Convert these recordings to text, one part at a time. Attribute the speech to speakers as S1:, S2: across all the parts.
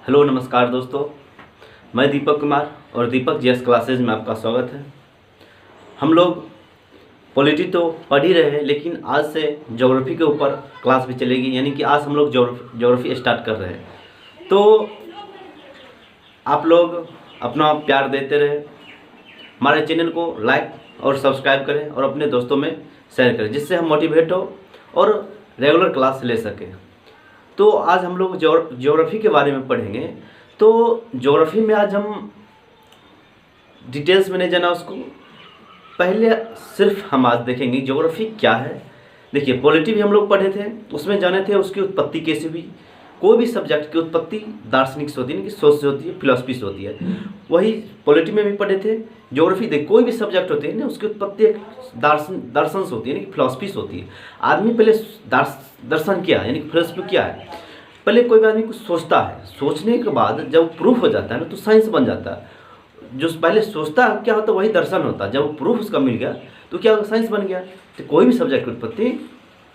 S1: Hello नमस्कार दोस्तों, मैं दीपक कुमार और दीपक जीएस क्लासेज में आपका स्वागत है। हम लोग पॉलिटी तो पढ़ ही रहे हैं, लेकिन आज से ज्योग्राफी के ऊपर क्लास भी चलेगी, यानी कि आज हम लोग ज्योग्राफी स्टार्ट कर रहे हैं। तो आप लोग अपना प्यार देते रहे, हमारे चैनल को लाइक और सब्सक्राइब करें और अपने दोस्तों में शेयर करें, जिससे हम मोटिवेट हो और रेगुलर क्लास ले सकें। तो आज हम लोग ज्योग्राफी के बारे में पढ़ेंगे। तो ज्योग्राफी में आज हम डिटेल्स में नहीं जाना उसको, पहले सिर्फ हम आज देखेंगे ज्योग्राफी क्या है। देखिए, पॉलिटी भी हम लोग पढ़े थे, उसमें जाने थे उसकी उत्पत्ति कैसे हुई। कोई भी सब्जेक्ट की उत्पत्ति दार्शनिक से होती है, कि सोच से होती है, फिलॉसफी से होती है। वही पॉलिटी में भी पढ़े थे। ज्योग्राफी देख, कोई भी सब्जेक्ट होते हैं ना, उसकी उत्पत्ति एक दर्शन से होती है, यानी कि फिलॉसफी से होती है। आदमी पहले दर्शन क्या है, यानी कि फिलॉसफी क्या है, पहले कोई भी आदमी कुछ सोचता है, सोचने के बाद जब प्रूफ हो जाता है ना, तो साइंस बन जाता है। जो पहले सोचता है क्या होता है, वही दर्शन होता है। जब प्रूफ उसका मिल गया तो क्या होगा, साइंस बन गया। तो कोई भी सब्जेक्ट की उत्पत्ति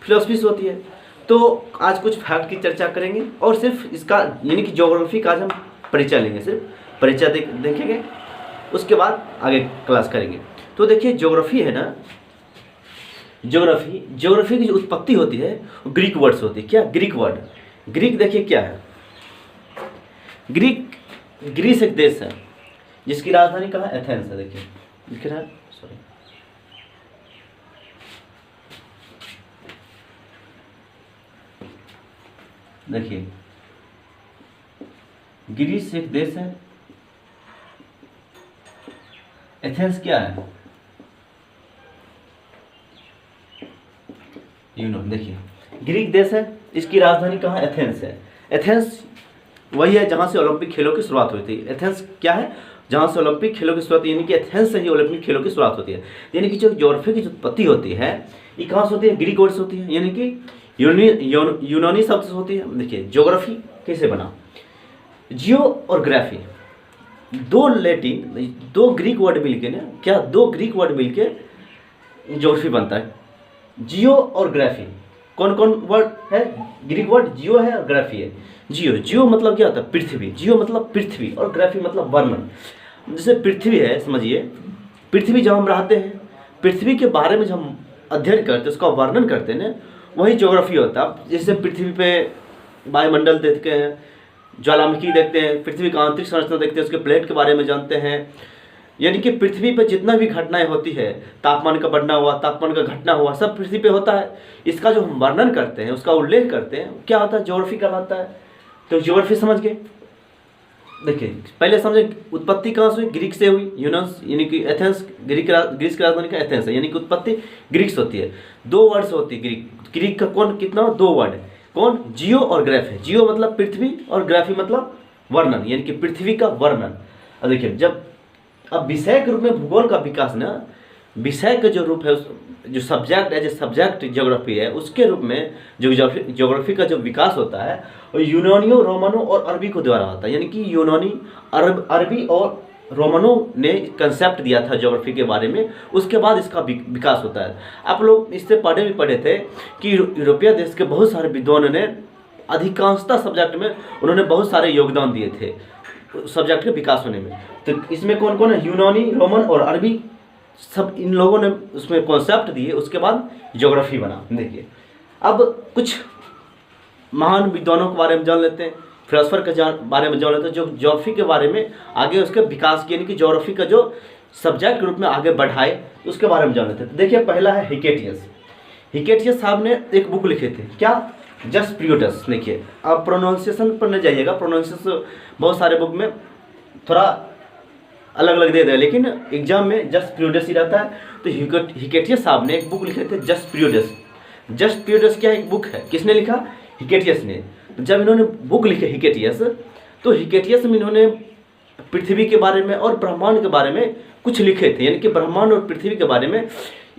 S1: फिलॉसफी से होती है। तो आज कुछ फैक्ट की चर्चा करेंगे और सिर्फ इसका यानी कि ज्योग्राफी का आज हम परिचय लेंगे, सिर्फ परिचय देखेंगे, उसके बाद आगे क्लास करेंगे। तो देखिए, ज्योग्राफी है ना, ज्योग्राफी की जो उत्पत्ति होती है वो ग्रीक वर्ड से होती है। क्या ग्रीक वर्ड, ग्रीक देखिए क्या है, ग्रीस एक देश है जिसकी राजधानी कहाँ है, एथेंस है। देखिए लिख रहा है, सॉरी, देखिए ग्रीस एक देश है, एथेंस क्या है, देखिए ग्रीक देश है, इसकी राजधानी कहाँ है, एथेंस है। एथेंस वही है जहाँ से ओलंपिक खेलों की शुरुआत हुई थी। एथेंस क्या है, जहाँ से ओलंपिक खेलों की शुरुआत, यानी कि एथेंस से ही ओलंपिक खेलों की शुरुआत होती है। यानी कि जो ज्योग्राफी की जो उत्पत्ति होती है, ये कहाँ से होती है, ग्रीक वर्ड से होती है, यानी कि यूनानी शब्द से होती है। देखिए ज्योग्राफी कैसे बना, जियो और ग्राफी, दो ग्रीक वर्ड मिलके ना, क्या दो ग्रीक वर्ड मिलके ज्योग्राफी बनता है। जियो और ग्राफी, कौन कौन वर्ड है, ग्रीक वर्ड जियो है और ग्राफी है। जियो मतलब क्या होता है, पृथ्वी। जियो मतलब पृथ्वी और ग्राफी मतलब वर्णन। जैसे पृथ्वी है, समझिए पृथ्वी जब हम रहते हैं, पृथ्वी के बारे में जब हम अध्ययन करते हैं, उसका वर्णन करते हैं ना, वही ज्योग्राफी होता है। जैसे पृथ्वी पे वायुमंडल देखते हैं, ज्वालामुखी देखते हैं, पृथ्वी का आंतरिक संरचना देखते हैं, उसके प्लेट के बारे में जानते हैं। यानी कि पृथ्वी पर जितना भी घटनाएं होती है, तापमान का बढ़ना हुआ, तापमान का घटना हुआ, सब पृथ्वी पे होता है। इसका जो हम वर्णन करते हैं, उसका उल्लेख करते हैं, क्या होता है, ज्योग्राफी कहलाता है। तो ज्योग्राफी समझ गए। देखिए पहले समझे उत्पत्ति कहाँ से हुई, ग्रीक से हुई, यूनान यानी कि एथेंस, ग्रीस की राजधानी का एथेंस है, यानी कि उत्पत्ति ग्रीक से होती है। दो वर्ड से होती है ग्रीक का, कौन कितना, दो वर्ड है, कौन, जियो और ग्राफ है। जियो मतलब पृथ्वी और ग्राफी मतलब वर्णन, यानी कि पृथ्वी का वर्णन। अब देखिए, जब अब विषय के रूप में भूगोल का विकास ना, विषय का जो रूप है, जो सब्जेक्ट है, जो सब्जेक्ट ज्योग्राफी है, उसके रूप में जो ज्योग्राफी का जो विकास होता है, वो यूनानियों, रोमनों और अरबी को द्वारा होता है। यानी कि यूनानी, अरबी और रोमनों ने कंसेप्ट दिया था ज्योग्राफी के बारे में, उसके बाद इसका विकास होता है। आप लोग इससे पढ़े थे कि यूरोपीय देश के बहुत सारे विद्वानों ने अधिकांशतः सब्जेक्ट में उन्होंने बहुत सारे योगदान दिए थे सब्जेक्ट के विकास होने में। तो इसमें कौन कौन है, यूनानी, रोमन और अरबी, सब इन लोगों ने उसमें कॉन्सेप्ट दिए, उसके बाद ज्योग्राफी बना। देखिए अब कुछ महान विद्वानों के बारे में जान लेते हैं, फिलोसफर के बारे में जान लेते हैं, जो ज्योग्राफी के बारे में आगे उसके विकास की, यानी कि ज्योग्राफी का जो सब्जेक्ट के रूप में आगे बढ़ाए, उसके बारे में जान लेते हैं। तो देखिए पहला है हिकेटियस साहब ने एक बुक लिखे थे, क्या, जस्प्रियोटस। देखिए आप प्रोनाउंसिएशन पर नहीं जाइएगा, प्रोनाउंसिएशन बहुत सारे बुक में थोड़ा अलग अलग दे दे, लेकिन एग्जाम में जस्प्रियोटस ही रहता है। तो हिकेटियस साहब ने एक बुक लिखे थे, जस्प्रियोटस क्या एक बुक है, किसने लिखा, हिकेटियस ने। जब इन्होंने बुक लिखे हिकेटियस, तो हिकेटियस में इन्होंने पृथ्वी के बारे में और ब्रह्मांड के बारे में कुछ लिखे थे। यानी कि ब्रह्मांड और पृथ्वी के बारे में,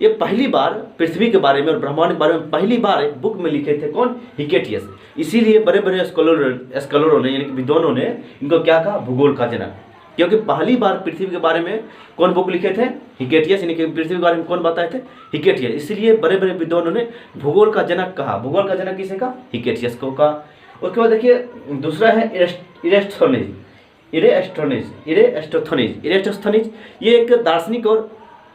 S1: ये पहली बार पृथ्वी के बारे में और ब्रह्मांड के बारे में पहली बार एक बुक में लिखे थे, कौन, हिकेटियस। इसीलिए बड़े बड़े स्कॉलरों ने, यानी कि विद्वानों ने इनको क्या कहा, भूगोल का जनक, क्योंकि पहली बार पृथ्वी के बारे में कौन बुक लिखे थे, हिकेटियस, यानी कि पृथ्वी के बारे में कौन बताए थे, हिकेटियस। इसलिए बड़े बड़े विद्वानों ने भूगोल का जनक कहा। भूगोल का जनक किसे कहा, हिकेटियस को कहा। उसके बाद देखिए दूसरा है इरेस्टोथनीज। इरेस्टोथनीज ये एक दार्शनिक और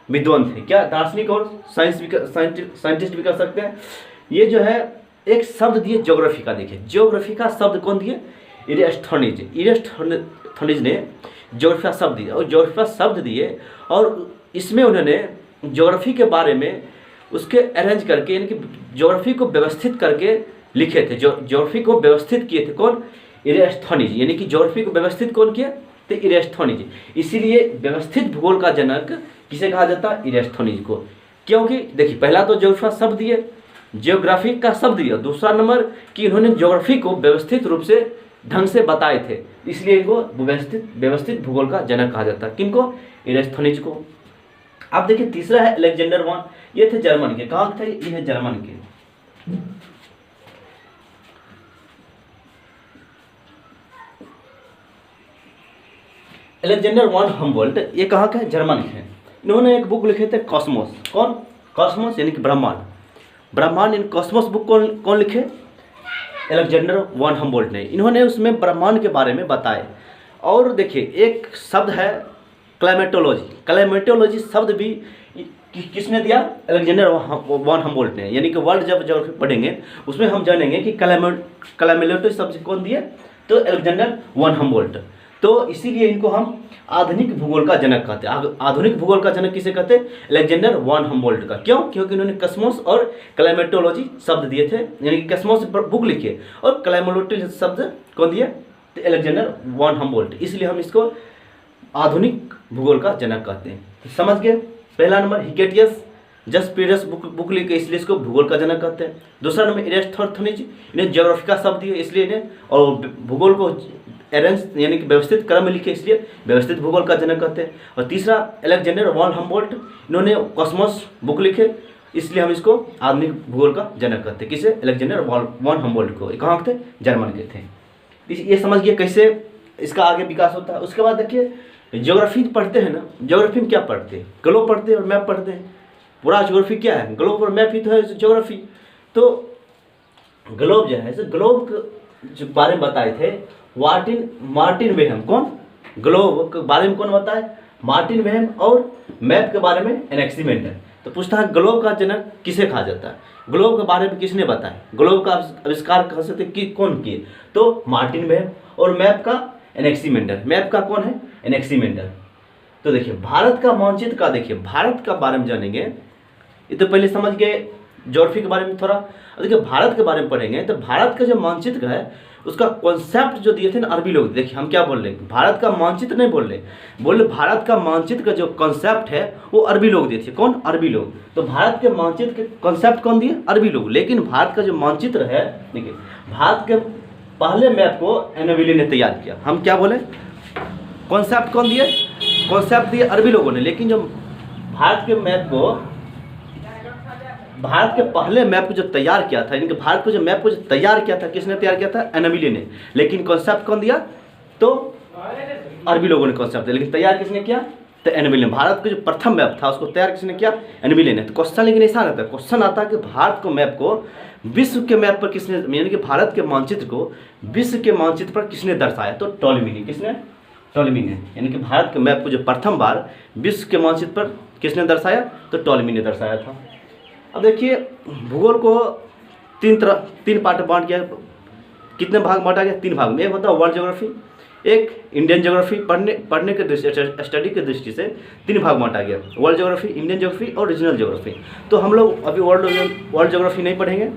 S1: विद्वान थे। क्या? दार्शनिक और साइंटिस्ट भी कर सकते हैं। ये जो है एक शब्द दिए ज्योग्राफी का। देखिए ज्योग्राफी का शब्द कौन दिए? इरेस्टोथनीज ने ज्योग्राफी का शब्द दिया, और ज्योग्राफी का शब्द दिए और इसमें उन्होंने ज्योग्राफी के बारे में उसके अरेंज करके, यानी कि ज्योग्राफी को व्यवस्थित करके लिखे थे। ज्योग्राफी को व्यवस्थित किए थे कौन? इरेस्टोथनीज। यानी कि ज्योग्राफी को व्यवस्थित कौन किया? तो इरेस्टोथनीज। इसीलिए व्यवस्थित भूगोल का जनक किसे कहा जाता है? इरेस्टोथनीज को। क्योंकि देखिए पहला तो ज्योग्राफी का शब्द दिए, ज्योग्राफी का शब्द दिया, दूसरा नंबर कि इन्होंने ज्योग्राफी को व्यवस्थित रूप से ढंग से बताए थे, इसलिए इनको व्यवस्थित भूगोल का जनक कहा जाता है। किनको? इरेस्टोथनीज को। अब देखिए तीसरा है अलेक्जेंडर वॉन। ये थे जर्मन के। कहाँ थे? ये है जर्मन के। अलेक्जेंडर वॉन हम्बोल्ट ये कहाँ के? जर्मन के। इन्होंने एक बुक लिखे थे कॉस्मोस। कौन? कॉस्मोस यानी कि ब्रह्मांड इन कॉस्मोस बुक कौन लिखे? अलेक्जेंडर वॉन हम्बोल्ट ने। इन्होंने उसमें ब्रह्मांड के बारे में बताए। और देखिए एक शब्द है क्लाइमेटोलॉजी शब्द भी किसने दिया? अलेक्जेंडर वॉन हम्बोल्ट ने। यानी कि वर्ल्ड जब ज्योग्राफी पढ़ेंगे उसमें हम जानेंगे कि क्लाइमेटोलॉजी शब्द कौन दिए? तो अलेक्जेंडर वॉन हम्बोल्ट। तो इसीलिए इनको हम आधुनिक भूगोल का जनक कहते हैं। आधुनिक भूगोल का जनक किसे कहते हैं? अलेक्जेंडर वॉन हम्बोल्ट का। क्यों? क्योंकि उन्होंने कस्मोस और क्लाइमेटोलॉजी शब्द दिए थे, यानी कि कस्मोस बुक लिखी और क्लाइमेटोलॉजी शब्द कौन दिए? तो अलेक्जेंडर वॉन हम्बोल्ट। इसलिए हम इसको आधुनिक भूगोल का जनक कहते हैं। तो समझ गए? पहला नंबर हिकेटियस जस्पिरस बुक लिखे, इसलिए इसको भूगोल का जनक कहते हैं। दूसरा नंबर इरेस्टोथनीज, इन्हें ज्योग्राफी का शब्द दिए इसलिए इन्हें, और भूगोल को अरेंज यानी कि व्यवस्थित क्रम में लिखे इसलिए व्यवस्थित भूगोल का जनक कहते हैं। और तीसरा अलेक्जेंडर वॉन हम्बोल्ट, इन्होंने कॉस्मोस बुक लिखे इसलिए हम इसको आधुनिक भूगोल का जनक कहते हैं। किसे? अलेक्जेंडर वॉन हम्बोल्ट को। कहाँ थे? जर्मन के थे। ये समझ गए कैसे इसका आगे विकास होता है। उसके बाद देखिए ज्योग्राफी पढ़ते हैं ना, ज्योग्राफी में क्या पढ़ते हैं? ग्लोब पढ़ते हैं और मैप पढ़ते हैं। पूरा ज्योग्राफी क्या है? ग्लोब और मैप ही तो है ज्योग्राफी। तो ग्लोब जो है, ग्लोब के बारे में बताए थे मार्टिन वेहम। कौन? ग्लोब के बारे में कौन बताए? मार्टिन वेहम। और मैप के बारे में एनेक्सीमेंडर। तो पूछता है ग्लोब का जनक किसे कहा जाता है? ग्लोब के बारे में किसने बताया? ग्लोब का आविष्कार कह सकते कि कौन किए? तो मार्टिन वेहम। और मैप का एनेक्सीमेंडर। मैप का कौन है? एनेक्सीमेंडर। तो देखिए भारत का मानचित्र का, देखिए भारत का बारे में जानेंगे। ये तो पहले समझ गए ज्योग्राफी के बारे में थोड़ा। देखिए भारत के बारे में पढ़ेंगे तो भारत का जो मानचित्र है उसका कॉन्सेप्ट जो दिए थे ना अरबी लोग। देखिए हम क्या बोल रहे हैं? भारत का मानचित्र नहीं बोल रहे भारत का मानचित्र का जो कॉन्सेप्ट है वो अरबी लोग दिए थे। कौन? अरबी लोग। तो भारत के मानचित्र के कॉन्सेप्ट कौन दिए? अरबी लोग। लेकिन भारत का जो मानचित्र है, देखिए भारत के पहले मैप को एनोविले ने तैयार किया। हम क्या बोले? कॉन्सेप्ट कौन दिए? कॉन्सेप्ट दिए अरबी लोगों ने। लेकिन जो भारत के मैप को, भारत के पहले मैप को जो तैयार किया था, यानी कि भारत को जो मैप को जो तैयार किया था, किसने तैयार किया था? एनोविले ने। लेकिन कॉन्सेप्ट कौन दिया? तो अरबी लोगों ने कॉन्सेप्ट दिया। लेकिन तैयार किसने किया? तो एनोविले ने। भारत का जो प्रथम मैप था उसको तैयार किसने किया? एनोविले ने। तो क्वेश्चन लेकिन ऐसा रहता है, क्वेश्चन आता है कि भारत को मैप को विश्व के मैप पर किसने, यानी कि भारत के मानचित्र को विश्व के मानचित्र पर किसने दर्शाया? तो टॉलेमी ने। किसने? टॉलेमी ने। यानी कि भारत के मैप को जो प्रथम बार विश्व के मानचित्र पर किसने दर्शाया? तो टॉलेमी ने दर्शाया था। अब देखिए भूगोल को तीन पार्ट बांट गया। कितने भाग बांटा गया? 3 भाग में। एक होता है वर्ल्ड ज्योग्राफी, एक इंडियन ज्योग्राफी। पढ़ने के दृष्टि, स्टडी के दृष्टि से 3 भाग बांटा गया, वर्ल्ड ज्योग्राफी, इंडियन ज्योग्राफी और रीजनल ज्योग्राफी। तो हम लोग अभी वर्ल्ड ज्योग्राफी नहीं पढ़ेंगे,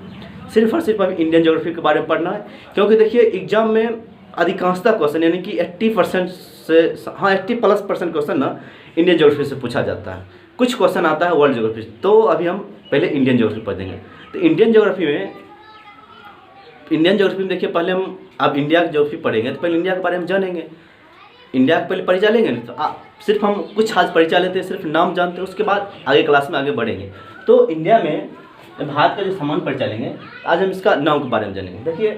S1: सिर्फ और सिर्फ अभी इंडियन ज्योग्राफी के बारे में पढ़ना है। क्योंकि देखिए एग्जाम में अधिकांशतः क्वेश्चन, यानी कि 80% से 80+ क्वेश्चन ना इंडियन ज्योग्राफी से पूछा जाता है। कुछ क्वेश्चन आता है वर्ल्ड ज्योग्राफी। तो अभी हम पहले इंडियन ज्योग्राफी पढ़ेंगे। तो इंडियन ज्योग्राफी में देखिए पहले हम अब इंडिया की ज्योग्राफी पढ़ेंगे तो पहले इंडिया के बारे में जानेंगे। इंडिया का पहले परिचय लेंगे तो सिर्फ हम कुछ आज परिचय लेते हैं, सिर्फ नाम जानते हैं, उसके बाद आगे क्लास में आगे बढ़ेंगे। तो इंडिया में भारत का जो सामान्य परिचय लेंगे, आज हम इसका नाम के बारे में जानेंगे। देखिए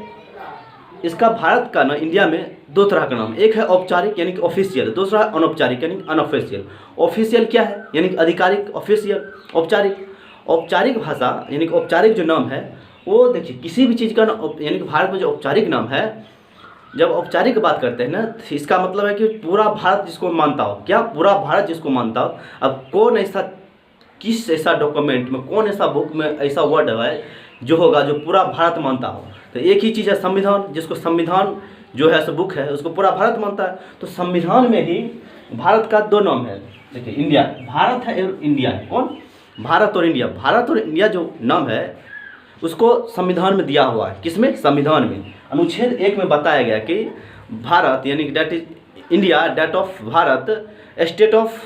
S1: इसका भारत का ना इंडिया में 2 तरह का नाम, एक है औपचारिक यानी कि ऑफिशियल, दूसरा है अनौपचारिक यानी कि अनऑफिशियल। ऑफिशियल क्या है? यानी कि आधिकारिक। ऑफिशियल औपचारिक। औपचारिक भाषा यानी कि औपचारिक जो नाम है वो देखिए किसी भी चीज़ का यानी कि भारत में जो औपचारिक नाम है, जब औपचारिक बात करते हैं ना, तो इसका मतलब है कि पूरा भारत जिसको मानता हो, क्या पूरा भारत जिसको मानता हो। अब कौन ऐसा, किस ऐसा डॉक्यूमेंट में, कौन ऐसा बुक में ऐसा वर्ड है जो होगा जो पूरा भारत मानता हो। तो एक ही चीज़ है संविधान, जिसको संविधान जो है बुक है उसको पूरा भारत मानता है। तो संविधान में ही भारत का दो नाम है, देखिए इंडिया, भारत है और इंडिया है। कौन? भारत और इंडिया। भारत और इंडिया जो नाम है उसको संविधान में दिया हुआ है। किसमें? संविधान में। अनुच्छेद 1 में बताया गया कि भारत यानी that is India, that of Bharat, state of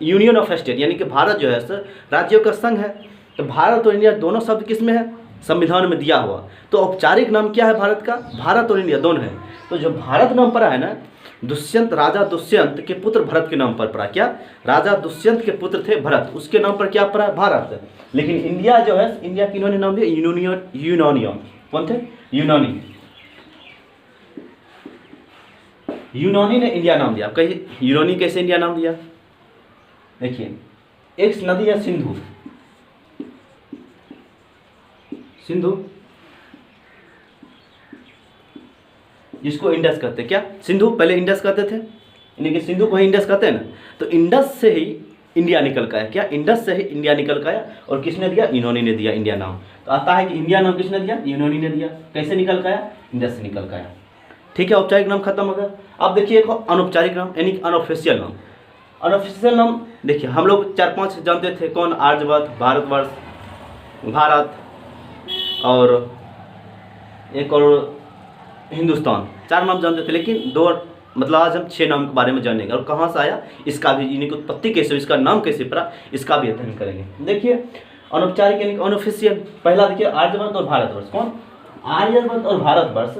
S1: union of state, यानी कि भारत जो है राज्यों का संघ है। तो भारत और इंडिया दोनों शब्द किस में है? संविधान में दिया हुआ। तो औपचारिक नाम क्या है भारत का? भारत और इंडिया दोनों है। तो जो भारत नाम पड़ा है ना, दुष्यंत, राजा दुष्यंत के पुत्र भरत के नाम पर पड़ा। क्या? राजा दुष्यंत के पुत्र थे भरत, उसके नाम पर क्या पड़ा? भारत। लेकिन इंडिया जो है, इंडिया की इन्होंने नाम दिया यूनानियन। कौन थे? यूनानी। यूनानी ने इंडिया नाम दिया। कहिए यूनानी कैसे इंडिया नाम दिया? देखिए एक नदी है सिंधु, सिंधु जिसको इंडस कहते हैं। क्या? सिंधु पहले इंडस कहते थे, यानी कि सिंधु को ही इंडस कहते हैं ना। तो इंडस से ही इंडिया निकल का है। क्या? इंडस से ही इंडिया निकल का है। और किसने दिया? इन्होंने ने दिया इंडिया नाम। तो आता है कि इंडिया नाम किसने दिया? इन्होंने ने दिया। कैसे निकल का है? इंडस से निकल का है। ठीक है, औपचारिक नाम खत्म हो गया। अब देखिए एक अनौपचारिक नाम, यानी अनऑफिशियल नाम। अनऑफिशियल नाम देखिए हम लोग 4-5 जानते थे। कौन? आर्यवर्त, भारतवर्ष, भारत और एक और हिंदुस्तान। 4 नाम जानते थे, लेकिन 2 मतलब आज हम 6 नाम के बारे में जानेंगे। और कहाँ से आया इसका भी, यानी कि उत्पत्ति कैसे, इसका नाम कैसे पड़ा, इसका भी अध्ययन करेंगे। देखिए अनौपचारिक यानी अनऑफिशियल, पहला देखिए आर्यवर्त और भारतवर्ष। कौन? आर्यवर्त और भारतवर्ष,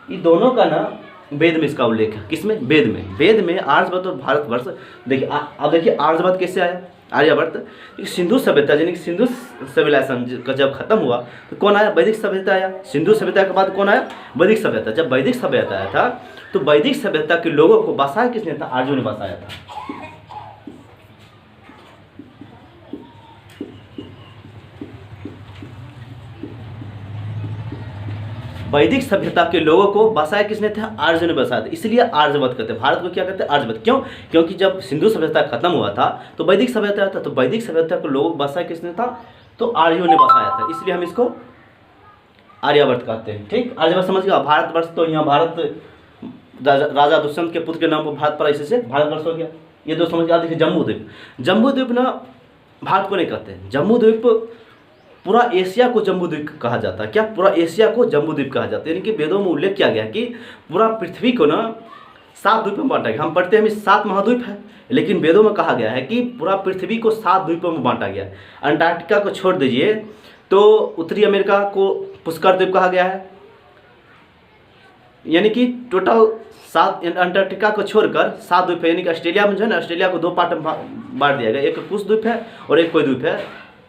S1: ये दोनों का ना वेद में इसका उल्लेख है। किसमें? वेद में। वेद में आर्यवर्त और भारतवर्ष। देखिए अब देखिए आर्यवर्त कैसे आया? आर्यवर्त सिंधु सभ्यता, यानी कि सिंधु सिविलाइजेशन का जब खत्म हुआ तो कौन आया? वैदिक सभ्यता आया। सिंधु सभ्यता के बाद कौन आया? वैदिक सभ्यता। जब वैदिक सभ्यता आया था तो वैदिक सभ्यता के लोगों को बसाया किसने था? आर्यों ने बसाया था। वैदिक सभ्यता के लोगों को बसाया किसने था? आर्यों ने बसाया था। इसलिए आर्यवर्त कहते हैं। भारत को क्या कहते हैं? आर्यवर्त। क्यों? क्योंकि जब सिंधु सभ्यता खत्म हुआ था तो वैदिक सभ्यता था। तो वैदिक सभ्यता के लोगों को बसाया किसने था? तो आर्यों ने बसाया था। इसलिए हम इसको आर्यावर्त कहते हैं। ठीक, आर्यावर्त समझ गया। भारतवर्ष तो यहाँ भारत राजा दुष्यंत के पुत्र के नाम पर भारत पर, इसी से भारतवर्ष हो गया। ये 2 समझ गया। देखिए जम्बू द्वीप। जम्बू द्वीप ना भारत को नहीं कहते हैं। जम्बू द्वीप पूरा एशिया को जम्बू द्वीप कहा जाता है। क्या? पूरा एशिया को जम्बू द्वीप कहा जाता है। यानी कि वेदों में उल्लेख किया गया कि पूरा पृथ्वी को ना 7 द्वीपों में बांटा गया। हम पढ़ते हैं 7 महाद्वीप है, लेकिन वेदों में कहा गया है कि पूरा पृथ्वी को 7 द्वीपों में बांटा गया है। अंटार्कटिका को छोड़ दीजिए तो उत्तरी अमेरिका को पुष्कर द्वीप कहा गया है। यानी कि टोटल 7, अंटार्कटिका को छोड़कर 7 द्वीप है। यानी कि ऑस्ट्रेलिया में जो है ना, ऑस्ट्रेलिया को 2 पार्ट में बांट दिया गया। एक कुश द्वीप है और एक कोई द्वीप है।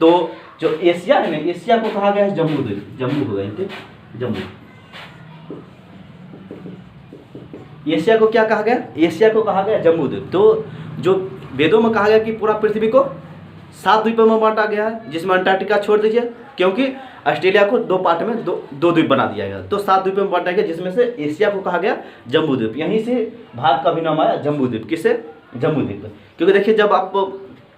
S1: तो जो एशिया है ना, एशिया को कहा गया है जम्बू द्वीप। जम्बू हो गया, जम्बू। एशिया को क्या कहा गया? एशिया को कहा गया जम्बू द्वीप। तो जो वेदों में कहा गया कि पूरा पृथ्वी को 7 द्वीपों में बांटा गया है, जिसमें अंटार्कटिका छोड़ दीजिए क्योंकि ऑस्ट्रेलिया को 2 पार्ट में 2 द्वीप बना दिया गया। तो 7 द्वीपों में बांटा गया, जिसमें से एशिया को कहा गया जम्बू द्वीप। यहीं से भारत का भी नाम आया जम्बू द्वीप। किससे? जम्बू द्वीप। क्योंकि देखिए जब आप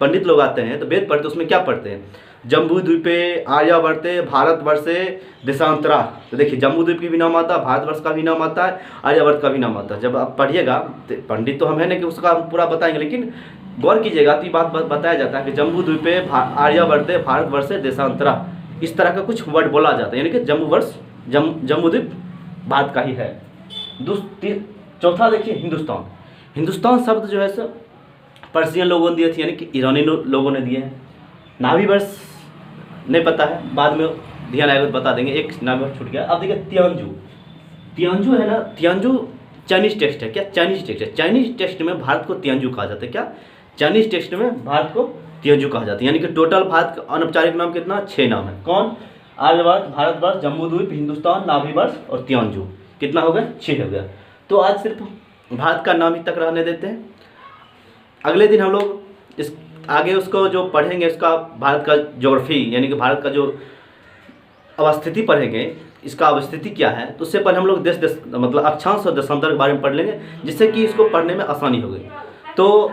S1: पंडित लोग आते हैं तो वेद पढ़ते, उसमें क्या पढ़ते हैं? जम्बू द्वीपे आर्यावर्ते भारतवर्षे देशांतरा। तो देखिए जम्बू द्वीप की भी नाम आता है, भारतवर्ष का भी नाम आता है, आर्यावर्त का भी नाम आता है। जब आप पढ़िएगा तो पंडित तो हम है ना कि उसका पूरा बताएंगे, लेकिन गौर कीजिएगा तो ये बात बताया जाता है कि जम्बू द्वीपे आर्यावर्ते भारतवर्षे देशांतरा, इस तरह का कुछ वर्ड बोला जाता है। यानी कि जम्बू द्वीप भारत का ही है। चौथा देखिए हिंदुस्तान। हिंदुस्तान शब्द जो है पर्शियन लोगों ने दिए थे, यानी कि ईरानी लोगों ने दिए हैं। नाभीवर्ष नहीं पता है, बाद में ध्यान आएगा तो बता देंगे। एक नाभीवर्ष छूट गया। अब देखिए तियांजू। तियांजू है ना, तियांजू चाइनीज टेक्स्ट है। क्या? चाइनीज टेक्स्ट है। चाइनीज टेक्स्ट में भारत को तियांजू कहा जाता है। क्या? चाइनीज टेक्स्ट में भारत को तियांजू कहा जाता है। यानी कि टोटल भारत का अनौपचारिक नाम कितना? 6 नाम है। कौन? आर्यवर्त, भारतवर्ष, जम्बू द्वीप, हिंदुस्तान, नाभीवर्ष और तियांजू। कितना हो गया? 6 हो गया। तो आज सिर्फ भारत का नाम ही तक रहने देते हैं। अगले दिन हम लोग इस आगे उसको जो पढ़ेंगे, उसका भारत का ज्योग्राफी, यानी कि भारत का जो अवस्थिति पढ़ेंगे, इसका अवस्थिति क्या है, तो उससे पहले हम लोग मतलब अक्षांश और दशांतर के बारे में पढ़ लेंगे, जिससे कि इसको पढ़ने में आसानी होगी। तो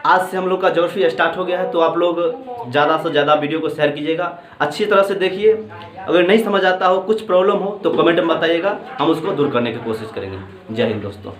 S1: आज से हम लोग का ज्योग्राफी स्टार्ट हो गया है, तो आप लोग ज़्यादा से ज़्यादा वीडियो को शेयर कीजिएगा, अच्छी तरह से देखिए। अगर नहीं समझ आता हो, कुछ प्रॉब्लम हो तो कमेंट में बताइएगा, हम उसको दूर करने की कोशिश करेंगे। जय हिंद दोस्तों।